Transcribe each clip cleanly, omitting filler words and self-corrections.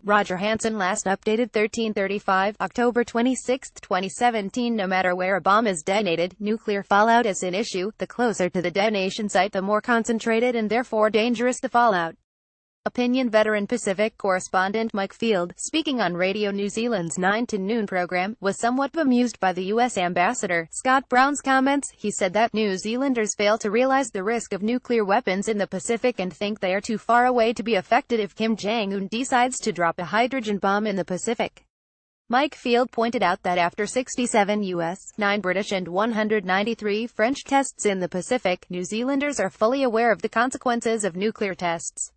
Roger HANSON Last updated 1335, October 26, 2017. No matter where a bomb is detonated, nuclear fallout is an issue. The closer to the detonation site, the more concentrated and therefore dangerous the fallout. Opinion veteran Pacific correspondent Mike Field, speaking on Radio New Zealand's 9 to Noon program, was somewhat bemused by the U.S. Ambassador Scott Brown's comments. He said that New Zealanders fail to realize the risk of nuclear weapons in the Pacific and think they are too far away to be affected if Kim Jong-un decides to drop a hydrogen bomb in the Pacific. Mike Field pointed out that after 67 U.S., 9 British and 193 French tests in the Pacific, New Zealanders are fully aware of the consequences of nuclear tests.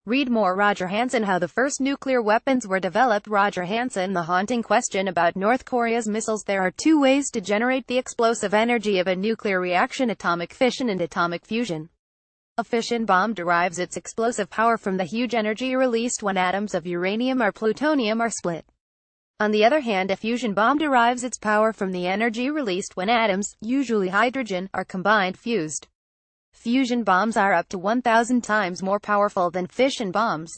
Read more. Roger HANSON: How the first nuclear weapons were developed. Roger HANSON: The haunting question about North Korea's missiles. There are two ways to generate the explosive energy of a nuclear reaction: atomic fission and atomic fusion. A fission bomb derives its explosive power from the huge energy released when atoms of uranium or plutonium are split. On the other hand, a fusion bomb derives its power from the energy released when atoms, usually hydrogen, are combined, fused. Fusion bombs are up to 1,000 times more powerful than fission bombs.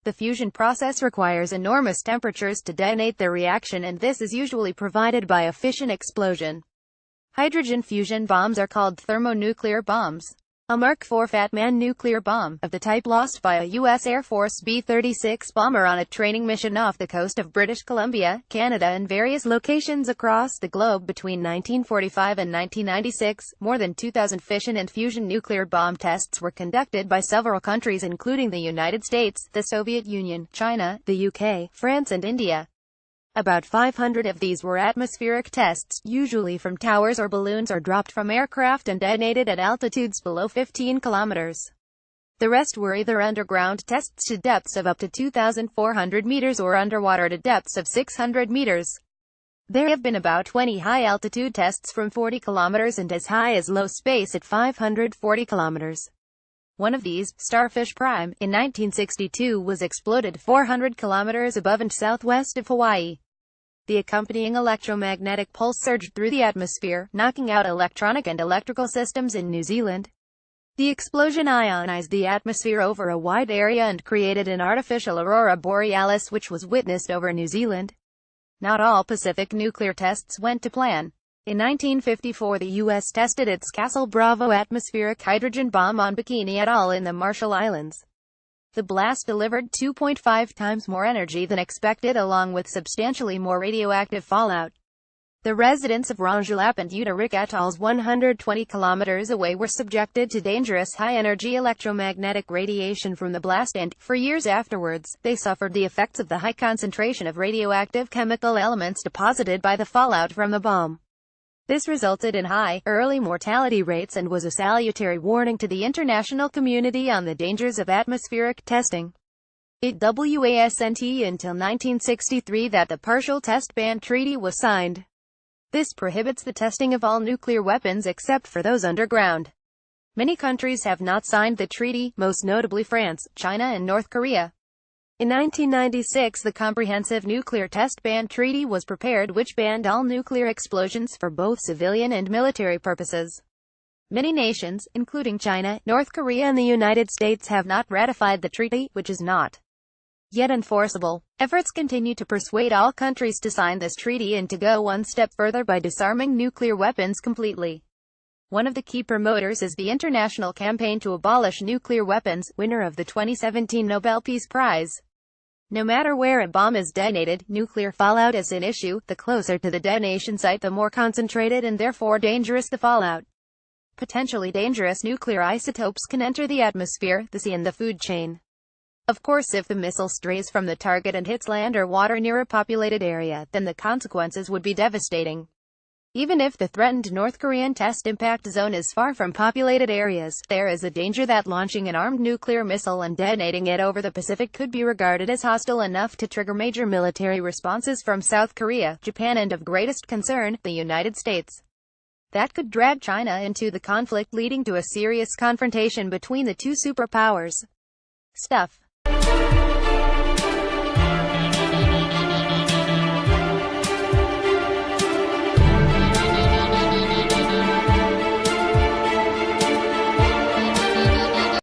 The fusion process requires enormous temperatures to detonate the reaction, and this is usually provided by a fission explosion. Hydrogen fusion bombs are called thermonuclear bombs. A Mark IV Fat Man nuclear bomb, of the type lost by a U.S. Air Force B-36 bomber on a training mission off the coast of British Columbia, Canada, and various locations across the globe between 1945 and 1996. More than 2,000 fission and fusion nuclear bomb tests were conducted by several countries including the United States, the Soviet Union, China, the UK, France and India. About 500 of these were atmospheric tests, usually from towers or balloons, or dropped from aircraft and detonated at altitudes below 15 kilometers. The rest were either underground tests to depths of up to 2,400 meters or underwater to depths of 600 meters. There have been about 20 high-altitude tests from 40 kilometers and as high as low space at 540 kilometers. One of these, Starfish Prime, in 1962 was exploded 400 kilometers above and southwest of Hawaii. The accompanying electromagnetic pulse surged through the atmosphere, knocking out electronic and electrical systems in New Zealand. The explosion ionized the atmosphere over a wide area and created an artificial aurora borealis which was witnessed over New Zealand. Not all Pacific nuclear tests went to plan. In 1954 the U.S. tested its Castle Bravo atmospheric hydrogen bomb on Bikini Atoll in the Marshall Islands. The blast delivered 2.5 times more energy than expected, along with substantially more radioactive fallout. The residents of Rongelap and Utarik atolls 120 kilometers away were subjected to dangerous high-energy electromagnetic radiation from the blast and, for years afterwards, they suffered the effects of the high concentration of radioactive chemical elements deposited by the fallout from the bomb. This resulted in high, early mortality rates and was a salutary warning to the international community on the dangers of atmospheric testing. It wasn't until 1963 that the Partial Test Ban Treaty was signed. This prohibits the testing of all nuclear weapons except for those underground. Many countries have not signed the treaty, most notably France, China and North Korea. In 1996 the Comprehensive Nuclear Test Ban Treaty was prepared, which banned all nuclear explosions for both civilian and military purposes. Many nations, including China, North Korea and the United States, have not ratified the treaty, which is not yet enforceable. Efforts continue to persuade all countries to sign this treaty and to go one step further by disarming nuclear weapons completely. One of the key promoters is the International Campaign to Abolish Nuclear Weapons, winner of the 2017 Nobel Peace Prize. No matter where a bomb is detonated, nuclear fallout is an issue. The closer to the detonation site, the more concentrated and therefore dangerous the fallout. Potentially dangerous nuclear isotopes can enter the atmosphere, the sea and the food chain. Of course, if the missile strays from the target and hits land or water near a populated area, then the consequences would be devastating. Even if the threatened North Korean test impact zone is far from populated areas, there is a danger that launching an armed nuclear missile and detonating it over the Pacific could be regarded as hostile enough to trigger major military responses from South Korea, Japan and, of greatest concern, the United States. That could drag China into the conflict, leading to a serious confrontation between the two superpowers. Stuff.